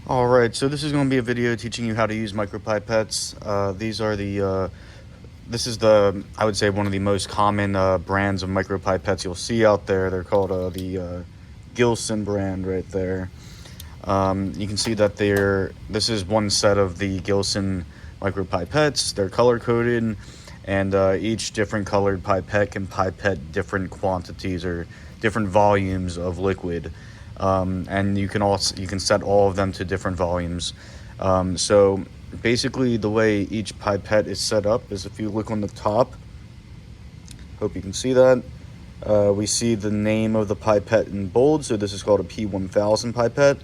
Alright, so this is going to be a video teaching you how to use micropipettes. This is I would say, one of the most common brands of micropipettes you'll see out there. They're called the Gilson brand right there. You can see that this is one set of the Gilson micropipettes. They're color-coded, and each different colored pipette can pipette different quantities or different volumes of liquid. And you can set all of them to different volumes. So basically the way each pipette is set up is, if you look on the top, hope you can see that, we see the name of the pipette in bold, so this is called a P1000 pipette.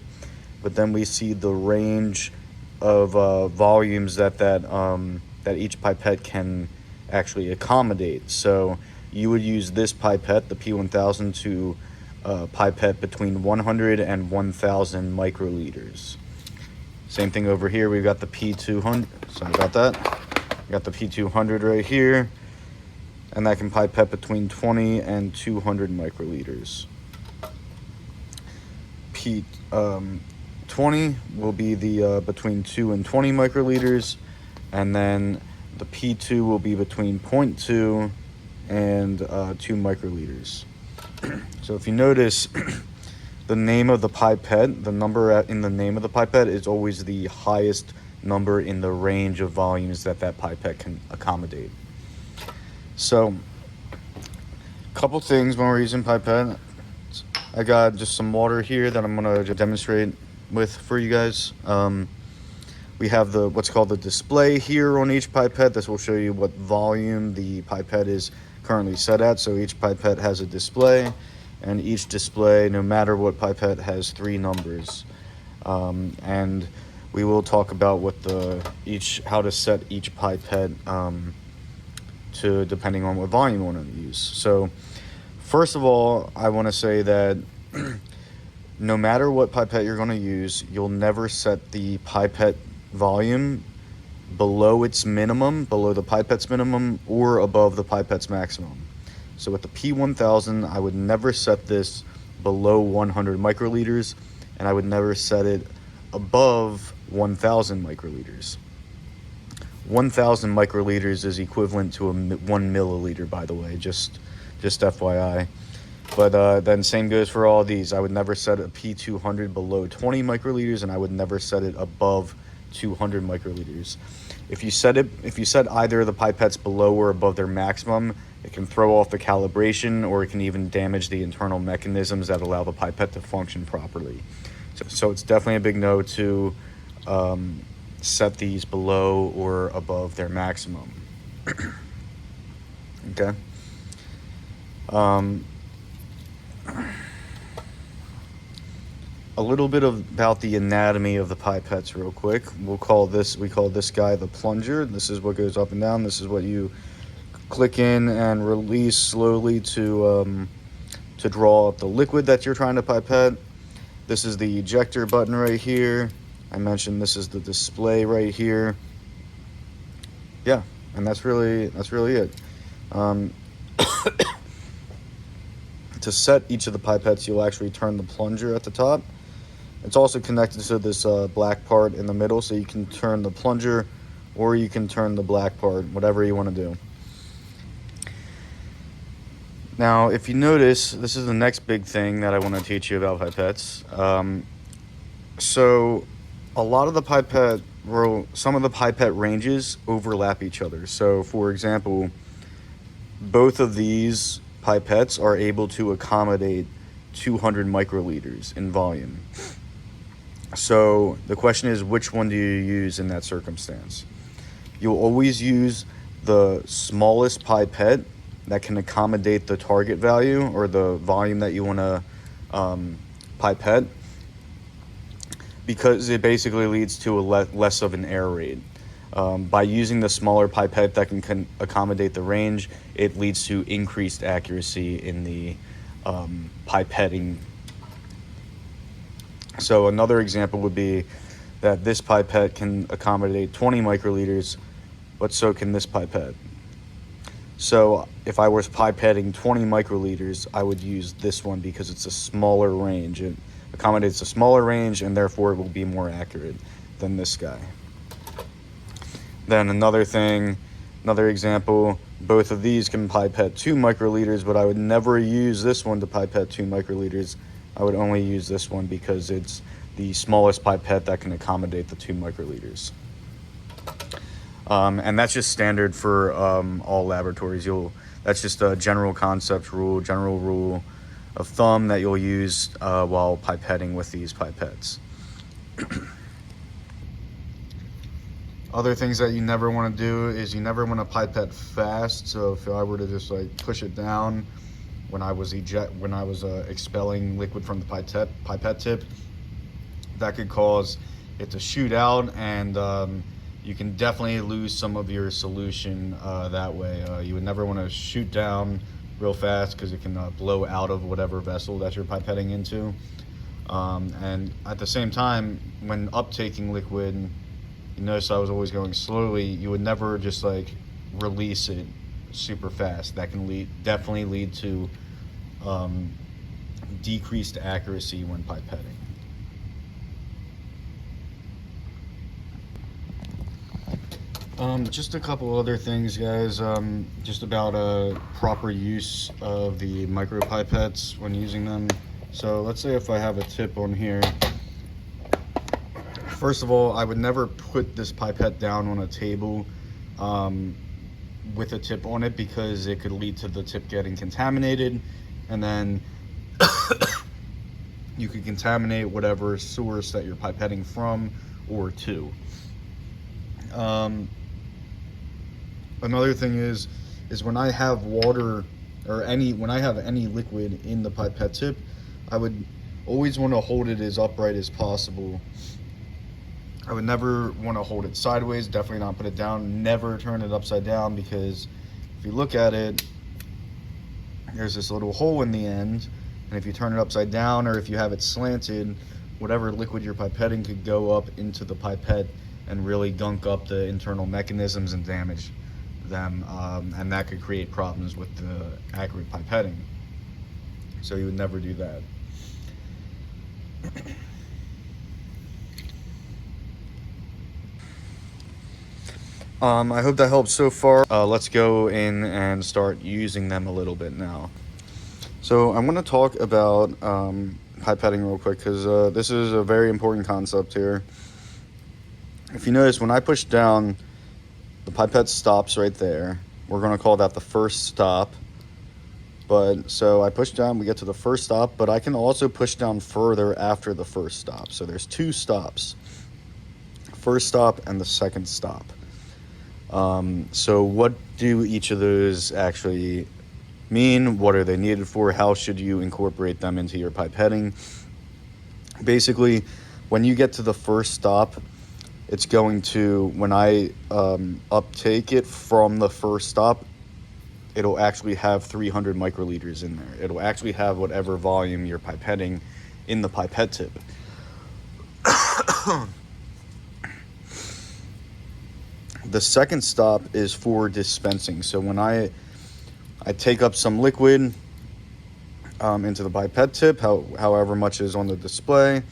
But then we see the range of volumes that each pipette can actually accommodate. So you would use this pipette, the P1000, to pipette between 100 and 1,000 microliters. Same thing over here. We've got the P200. Sorry about that. We got the P200 right here, and that can pipette between 20 and 200 microliters. P20 will be the between 2 and 20 microliters, and then the P2 will be between 0.2 and 2 microliters. So if you notice, the name of the pipette, the number in the name of the pipette is always the highest number in the range of volumes that pipette can accommodate. So, a couple things when we're using pipette. I got just some water here that I'm going to demonstrate with for you guys. We have what's called the display here on each pipette. This will show you what volume the pipette is currently set at. So each pipette has a display, and each display, no matter what pipette, has 3 numbers. And we will talk about how to set each pipette to depending on what volume you want to use. So first of all, I want to say that no matter what pipette you're going to use, you'll never set the pipette volume below its minimum, below the pipette's minimum, or above the pipette's maximum. So with the P1000, I would never set this below 100 microliters, and I would never set it above 1,000 microliters. 1,000 microliters is equivalent to 1 milliliter, by the way, just FYI. But then same goes for all these. I would never set a P200 below 20 microliters, and I would never set it above 200 microliters. If you set either of the pipettes below or above their maximum, it can throw off the calibration, or it can even damage the internal mechanisms that allow the pipette to function properly. So it's definitely a big no to set these below or above their maximum. Okay. A little bit about the anatomy of the pipettes real quick. We call this guy the plunger. This is what goes up and down. This is what you click in and release slowly to draw up the liquid that you're trying to pipette. This is the ejector button right here. I mentioned this is the display right here. Yeah, and that's really it. To set each of the pipettes, you'll actually turn the plunger at the top. It's also connected to this black part in the middle, so you can turn the plunger or you can turn the black part, whatever you want to do. Now, if you notice, this is the next big thing that I want to teach you about pipettes. So a lot of the some of the pipette ranges overlap each other. So for example, both of these pipettes are able to accommodate 200 microliters in volume. So the question is, which one do you use in that circumstance? You'll always use the smallest pipette that can accommodate the target value or the volume that you want to pipette, because it basically leads to less of an error rate. By using the smaller pipette that can accommodate the range, it leads to increased accuracy in the pipetting. So another example would be that this pipette can accommodate 20 microliters, but so can this pipette. So if I was pipetting 20 microliters, I would use this one because it's a smaller range. accommodates a smaller range, and therefore it will be more accurate than this guy. Then another example, both of these can pipette 2 microliters, but I would never use this one to pipette 2 microliters. I would only use this one because it's the smallest pipette that can accommodate the 2 microliters. And that's just standard for all laboratories. That's just a general rule of thumb that you'll use while pipetting with these pipettes. Other things that you never want to do is you never want to pipette fast. So if I were to just like push it down when I was expelling liquid from the pipette tip, that could cause it to shoot out, and you can definitely lose some of your solution that way. You would never want to shoot down real fast because it can blow out of whatever vessel that you're pipetting into. And at the same time, when uptaking liquid, you notice I was always going slowly. You would never just like release it super fast. That can definitely lead to decreased accuracy when pipetting. Just a couple other things, guys, just about proper use of the micropipettes when using them. So let's say if I have a tip on here. First of all, I would never put this pipette down on a table with a tip on it, because it could lead to the tip getting contaminated, and then you could contaminate whatever source that you're pipetting from or to. Another thing is when I have water or when I have any liquid in the pipette tip, I would always want to hold it as upright as possible. I would never want to hold it sideways, definitely not put it down, never turn it upside down, because if you look at it, there's this little hole in the end, and if you turn it upside down or if you have it slanted, whatever liquid you're pipetting could go up into the pipette and really gunk up the internal mechanisms and damage them, and that could create problems with the accurate pipetting. So you would never do that. I hope that helps so far. Let's go in and start using them a little bit now. So I'm going to talk about pipetting real quick, because this is a very important concept here. If you notice, when I push down, the pipette stops right there. We're going to call that the first stop. But so I push down, we get to the first stop, but I can also push down further after the first stop. So there's 2 stops, first stop and the second stop. So what do each of those actually mean? What are they needed for? How should you incorporate them into your pipetting? Basically, when you get to the first stop, it's going to, when I uptake it from the first stop, it'll actually have 300 microliters in there. It'll actually have whatever volume you're pipetting in the pipette tip. The second stop is for dispensing. So when I take up some liquid into the pipette tip, however much is on the display,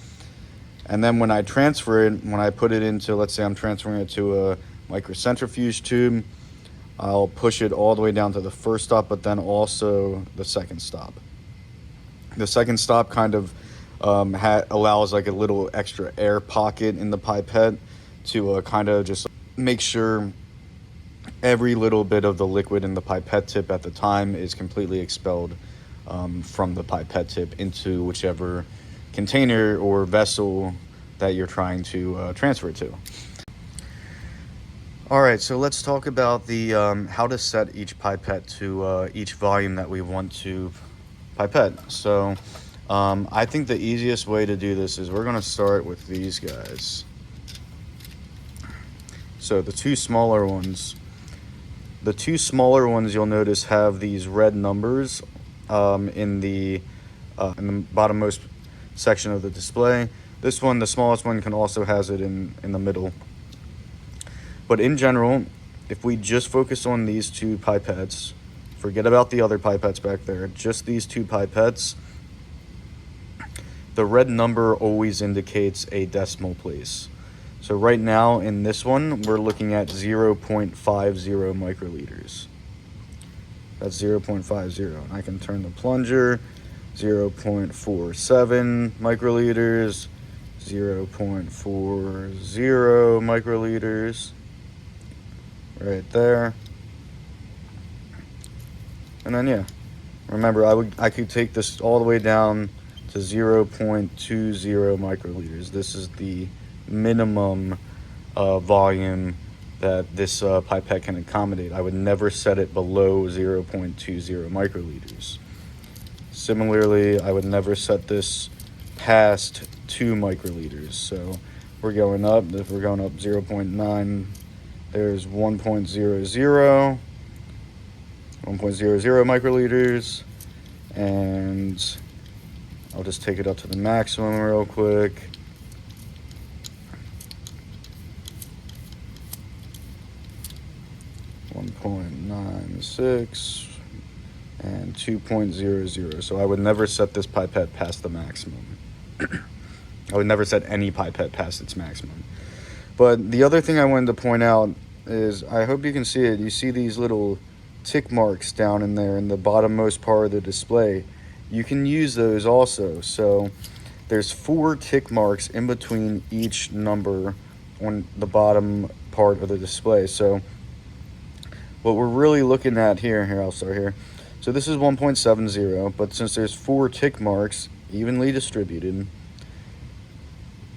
and then when I transfer it, when I put it into, let's say I'm transferring it to a microcentrifuge tube, I'll push it all the way down to the first stop, but then also the second stop. The second stop kind of allows like a little extra air pocket in the pipette to kind of just make sure every little bit of the liquid in the pipette tip at the time is completely expelled from the pipette tip into whichever container or vessel that you're trying to transfer it to. All right, so let's talk about the how to set each pipette to each volume that we want to pipette. So I think the easiest way to do this is we're going to start with these guys. So the 2 smaller ones. The 2 smaller ones, you'll notice, have these red numbers in the bottommost section of the display. This one, the smallest one, can also has it in the middle. But in general, if we just focus on these 2 pipettes, forget about the other pipettes back there, just these 2 pipettes, the red number always indicates a decimal place. So right now in this one, we're looking at 0.50 microliters. That's 0.50. And I can turn the plunger, 0.47 microliters, 0.40 microliters, right there. And then yeah, remember I could take this all the way down to 0.20 microliters. This is the minimum volume that this pipette can accommodate. I would never set it below 0.20 microliters. Similarly, I would never set this past 2 microliters. So we're going up. If we're going up 0.9, there's 1.00 microliters, and I'll just take it up to the maximum real quick. .96 and 2.00. So I would never set this pipette past the maximum. I would never set any pipette past its maximum. But the other thing I wanted to point out is, I hope you can see it. You see these little tick marks down in there in the bottommost part of the display. You can use those also. So there's 4 tick marks in between each number on the bottom part of the display. So what we're really looking at here, I'll start here. So this is 1.70, but since there's 4 tick marks evenly distributed,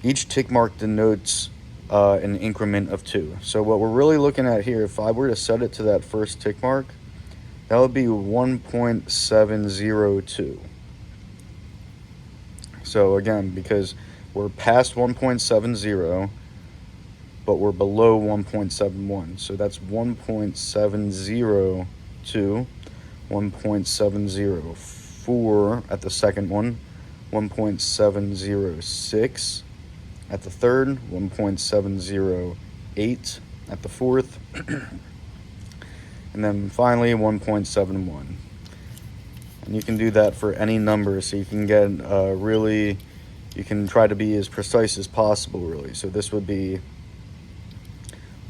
each tick mark denotes an increment of 2. So what we're really looking at here, if I were to set it to that first tick mark, that would be 1.702. So again, because we're past 1.70, but we're below 1.71. So that's 1.702, 1.704 at the second one, 1.706 at the third, 1.708 at the fourth, and then finally 1.71. And you can do that for any number, so you can get you can try to be as precise as possible, really. So this would be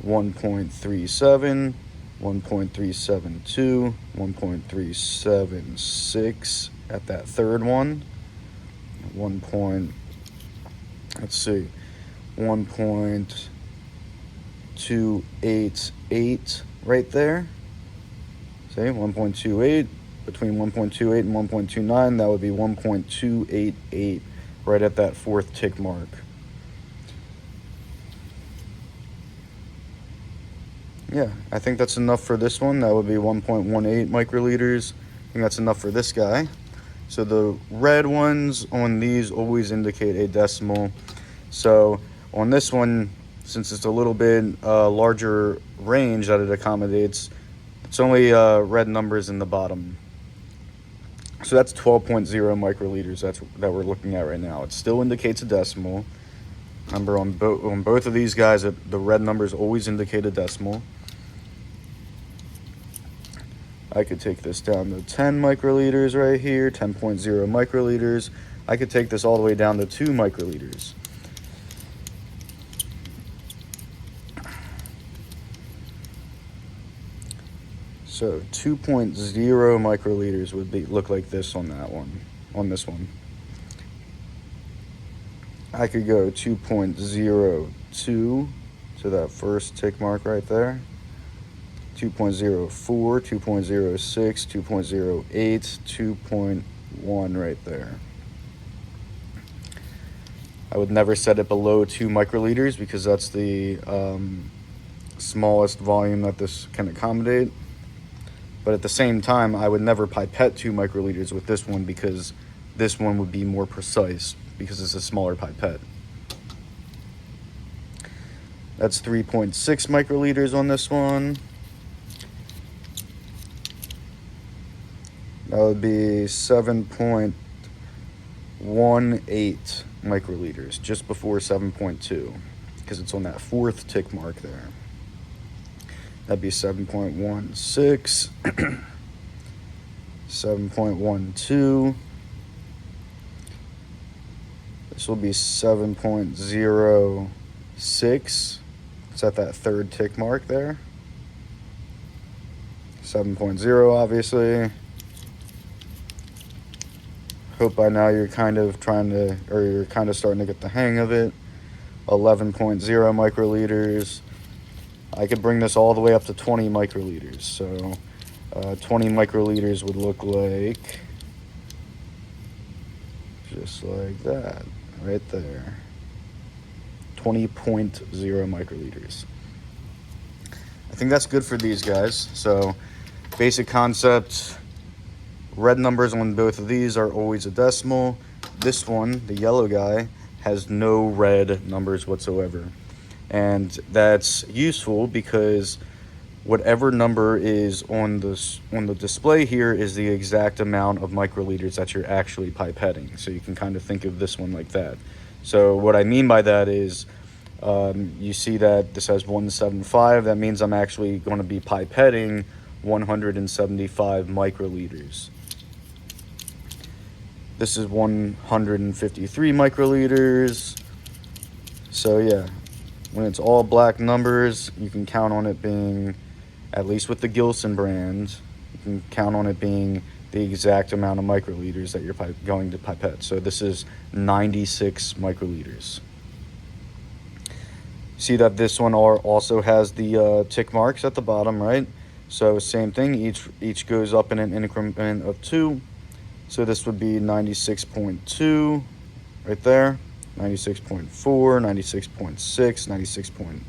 1.37, 1.372, 1.376 at that third one, 1.288 right there. See, 1.28, between 1.28 and 1.29, that would be 1.288 right at that fourth tick mark. Yeah, I think that's enough for this one. That would be 1.18 microliters. I think that's enough for this guy. So the red ones on these always indicate a decimal. So on this one, since it's a little bit larger range that it accommodates, it's only red numbers in the bottom. So that's 12.0 microliters that we're looking at right now. It still indicates a decimal. Remember, on both of these guys, the red numbers always indicate a decimal. I could take this down to 10 microliters right here, 10.0 microliters. I could take this all the way down to 2 microliters. So 2.0 microliters would look like this on this one. I could go 2.02 to that first tick mark right there. 2.04, 2.06, 2.08, 2.1 right there. I would never set it below 2 microliters because that's the smallest volume that this can accommodate. But at the same time, I would never pipette 2 microliters with this one because this one would be more precise because it's a smaller pipette. That's 3.6 microliters on this one. That would be 7.18 microliters, just before 7.2, because it's on that fourth tick mark there. That'd be 7.16, 7.12, This will be 7.06. It's at that third tick mark there. 7.0, obviously. Hope by now you're kind of starting to get the hang of it. 11.0 microliters. I could bring this all the way up to 20 microliters. So 20 microliters would look like just like that, right there. 20.0 microliters. I think that's good for these guys. So basic concept, red numbers on both of these are always a decimal. This one, the yellow guy, has no red numbers whatsoever. And that's useful because whatever number is on the display here is the exact amount of microliters that you're actually pipetting. So you can kind of think of this one like that. So what I mean by that is you see that this has 175. That means I'm actually going to be pipetting 175 microliters. This is 153 microliters. So yeah, when it's all black numbers, you can count on it being, at least with the Gilson brand, you can count on it being the exact amount of microliters that you're going to pipette. So this is 96 microliters. See that this one also has the tick marks at the bottom, right? So same thing, each goes up in an increment of 2. So this would be 96.2 right there, 96.4, 96.6,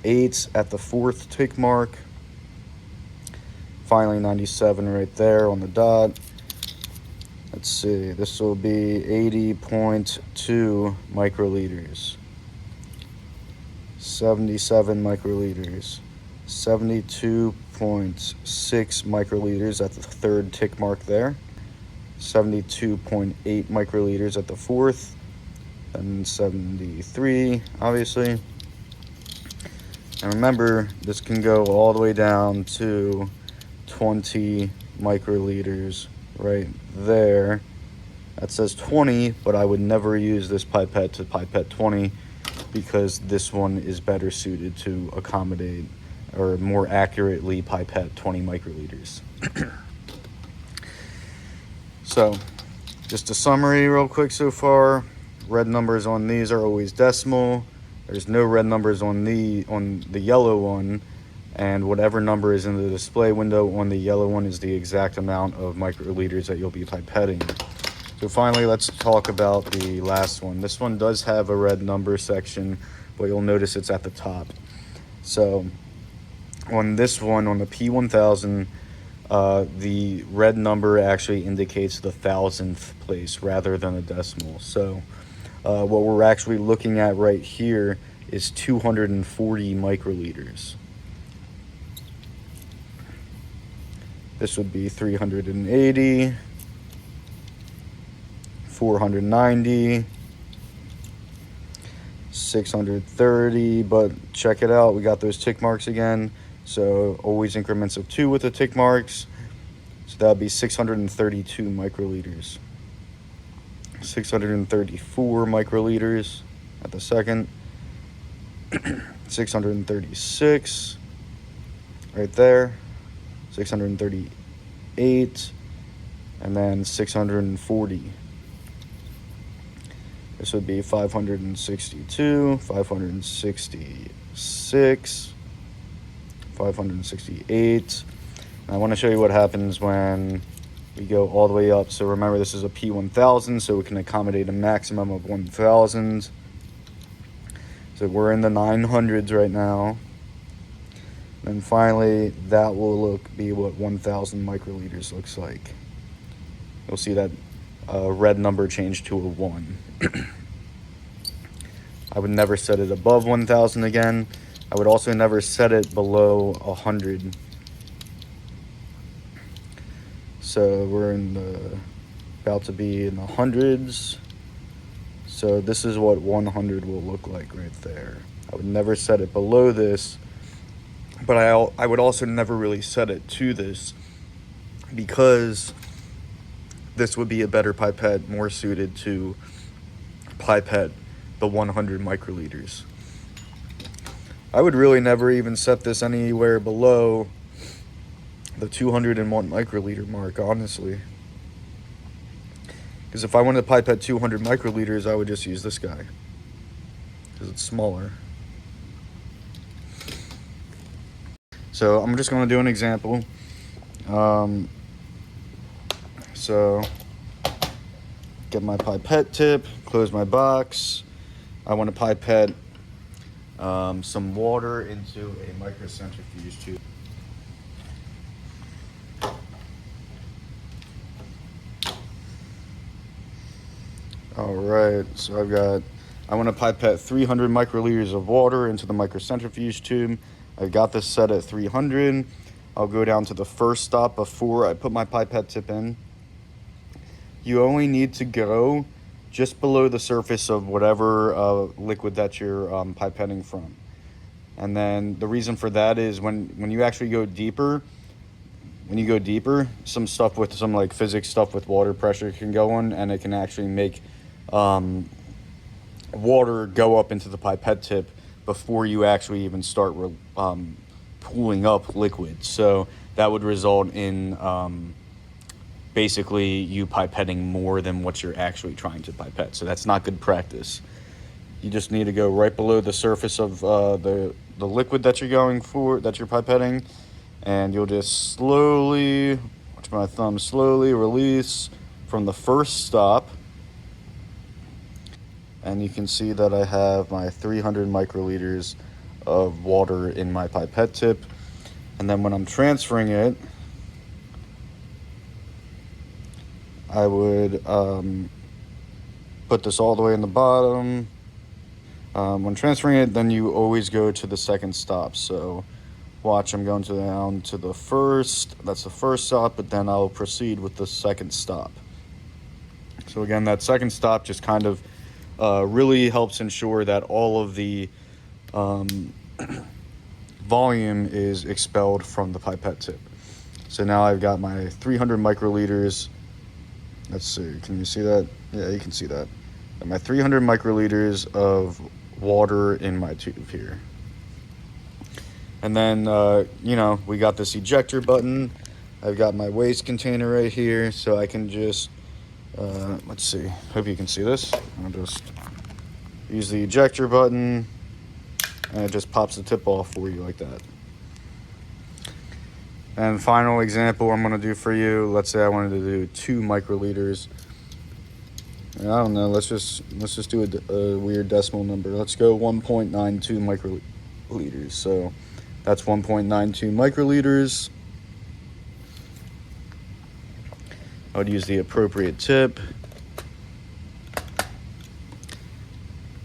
96.8 at the fourth tick mark. Finally 97 right there on the dot. Let's see, this will be 80.2 microliters. 77 microliters. 72.6 microliters at the third tick mark there. 72.8 microliters at the fourth, and 73 obviously. And remember, this can go all the way down to 20 microliters right there. That says 20, but I would never use this pipette to pipette 20 because this one is better suited to accommodate or more accurately pipette 20 microliters. So, just a summary real quick so far. Red numbers on these are always decimal. There's no red numbers on the yellow one, and whatever number is in the display window on the yellow one is the exact amount of microliters that you'll be pipetting. So finally, let's talk about the last one. This one does have a red number section, but you'll notice it's at the top. So on this one, on the P1000, the red number actually indicates the thousandth place rather than a decimal. So what we're actually looking at right here is 240 microliters. This would be 380, 490, 630, but check it out, we got those tick marks again. So always increments of 2 with the tick marks. So that would be 632 microliters. 634 microliters at the second. 636 right there. 638, and then 640. This would be 562, 566, 568. And I want to show you what happens when we go all the way up. So remember, this is a P1000, so we can accommodate a maximum of 1,000. So we're in the 900s right now. And finally, that will be what 1,000 microliters looks like. You'll see that red number change to a 1. I would never set it above 1,000 again. I would also never set it below 100. So we're about to be in the hundreds. So this is what 100 will look like right there. I would never set it below this. But I would also never really set it to this because this would be a better pipette, more suited to pipette the 100 microliters. I would really never even set this anywhere below the 201 microliter mark, honestly. Because if I wanted to pipette 200 microliters, I would just use this guy, because it's smaller. So I'm just going to do an example. So get my pipette tip, close my box. I want to pipette some water into a microcentrifuge tube. Alright, so I want to pipette 300 microliters of water into the microcentrifuge tube. I've got this set at 300. I'll go down to the first stop before I put my pipette tip in. You only need to go just below the surface of whatever liquid that you're pipetting from. And then the reason for that is when you actually go deeper, some stuff with some like physics stuff with water pressure can go on, and it can actually make water go up into the pipette tip before you actually even start pulling up liquid. So that would result in basically you pipetting more than what you're actually trying to pipette. So that's not good practice. You just need to go right below the surface of the liquid that you're going for, that you're pipetting, and you'll just slowly, watch my thumb, slowly release from the first stop. And you can see that I have my 300 microliters of water in my pipette tip. And then when I'm transferring it, I would put this all the way in the bottom. When transferring it, then you always go to the second stop. So watch, I'm going down to the first, that's the first stop, but then I'll proceed with the second stop. So again, that second stop just kind of really helps ensure that all of the volume is expelled from the pipette tip. So now I've got my 300 microliters. Let's see, can you see that? Yeah, you can see that. Got my 300 microliters of water in my tube here. And then, we got this ejector button. I've got my waste container right here, so I can just, let's see, hope you can see this. I'll just use the ejector button, and it just pops the tip off for you like that. And final example I'm going to do for you, let's say I wanted to do 2 microliters. And I don't know, let's just do a weird decimal number. Let's go 1.92 microliters. So that's 1.92 microliters. I would use the appropriate tip.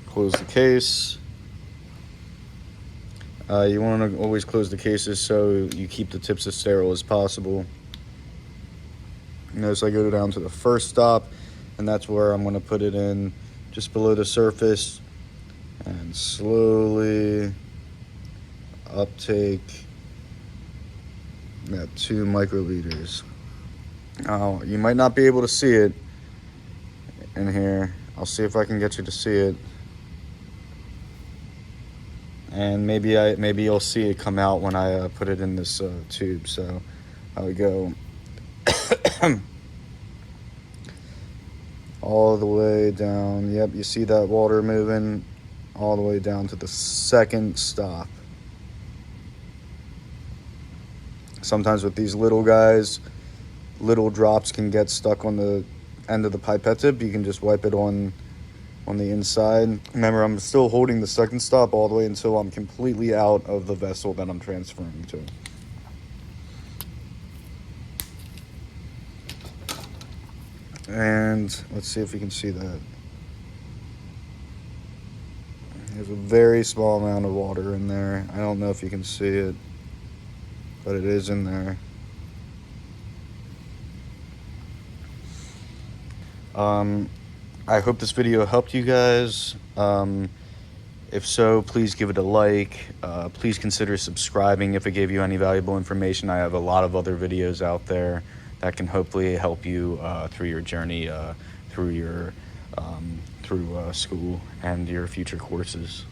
Close the case. You want to always close the cases so you keep the tips as sterile as possible. Notice I go down to the first stop, and that's where I'm going to put it in, just below the surface, and slowly uptake that 2 microliters. You might not be able to see it in here. I'll see if I can get you to see it. And maybe you'll see it come out when I put it in this tube. So I would go all the way down. Yep, you see that water moving all the way down to the second stop. Sometimes with these little guys, little drops can get stuck on the end of the pipette tip. You can just wipe it on the inside. Remember, I'm still holding the second stop all the way until I'm completely out of the vessel that I'm transferring to. And let's see if you can see that. There's a very small amount of water in there. I don't know if you can see it, but it is in there. I hope this video helped you guys. If so, please give it a like. Please consider subscribing if it gave you any valuable information. I have a lot of other videos out there that can hopefully help you through your journey, through through school and your future courses.